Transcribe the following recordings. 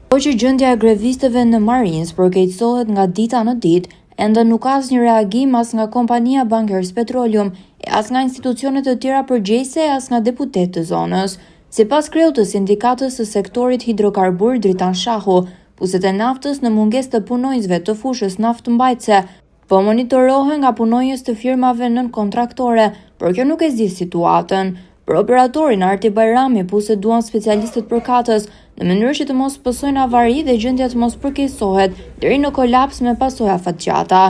Po që gjendja e grevistëve në Marines përkeqësohet nga dita në ditë, ende nuk ka asnjë reagim as nga kompania Bankers Petroleum, e as nga institucionet të tjera përgjegjëse, e as nga deputetët të zonës. Sipas kreut të sindikatës së sektorit hidrokarbur Dritan Shahu, puset e naftës në mungesë të punonjësve të fushës naftëmbajtëse po monitorohen nga punonjës të firmave nën kontraktore, por kjo nuk e zgjidh situatën. Për operatorin Arti Bajrami, puset duan specialistët përkatës në mënyrë që të mos pësojnë avari dhe gjendja të mos përkeqësohet deri në kolaps me pasoja fatgjata.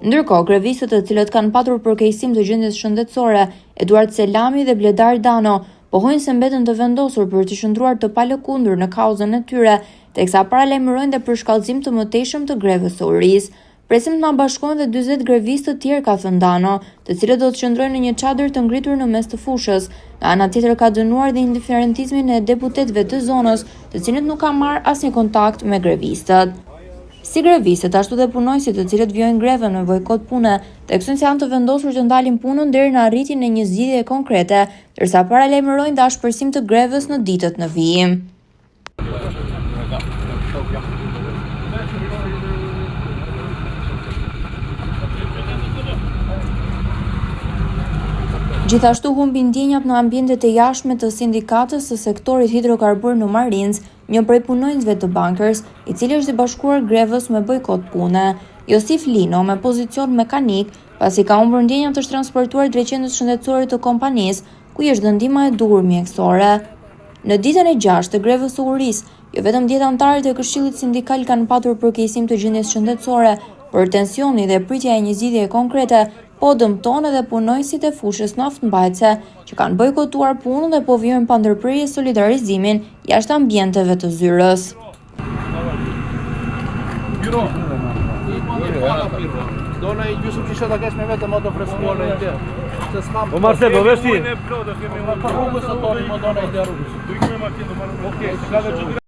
Ndërkohë, grevistët të cilët kanë patur përkeqësim të gjendjes shëndetësore, Eduard Selami dhe Bledar Dano, pohojnë se mbeten të vendosur për të qëndruar të palëkundur në kauzën e tyre, teksa paralajmërojnë dhe për shkallëzim të mëtejshëm të grevës së urisë. Presim të na bashkojnë dhe 40 grevistë të tjerë, ka thënë Dano, të cilët do të qëndrojnë në një çadër të ngritur në mes të fushës. Nga ana tjetër ka dënuar dhe indiferentizmin e deputetëve të zonës, të cilët nuk kanë marrë asnjë kontakt me grevistët. Si grevistët, ashtu dhe punonjësit të cilët vijojnë grevën me bojkot pune, theksojnë se janë të vendosur të ndalin punën deri në arritjen e një zgjidhje konkrete, ndërsa paralajmërojnë dashpërsim të grevës në ditët në vijim. Gjithashtu humbin ndjenjat në ambientet e jashtme të sindikatës së sektorit hidrokarbur në Marines, një prej punonjësve të Bankers, i cili është i bashkuar grevës me bojkot pune. Josif Lino, me pozicion mekanik, pasi ka humbur ndjenjat është transportuar drejt qendrës shëndetësore të kompanisë, ku i është dhënë ndihma e duhur mjekësore. Në ditën e 6 të grevës së urisë, jo vetëm 10 anëtarët e Këshillit Sindikal kanë patur përkeqësim të gjendjes shëndetësore, por tensioni dhe pritja e një zgjidhje konkrete po dëmton edhe punonjësit e fushës naftëmbajtëse që kanë bojkotuar punën dhe po vijojnë pa ndërprerje solidarizimin jashtë ambienteve të zyrës. Dona i gjysmë kisha ta kesh me vetëm ato freskonë e tjerë. Se s'kam. O Marcelo, vesh ti. Po rrugës ato, më dona i rrugës. Okej,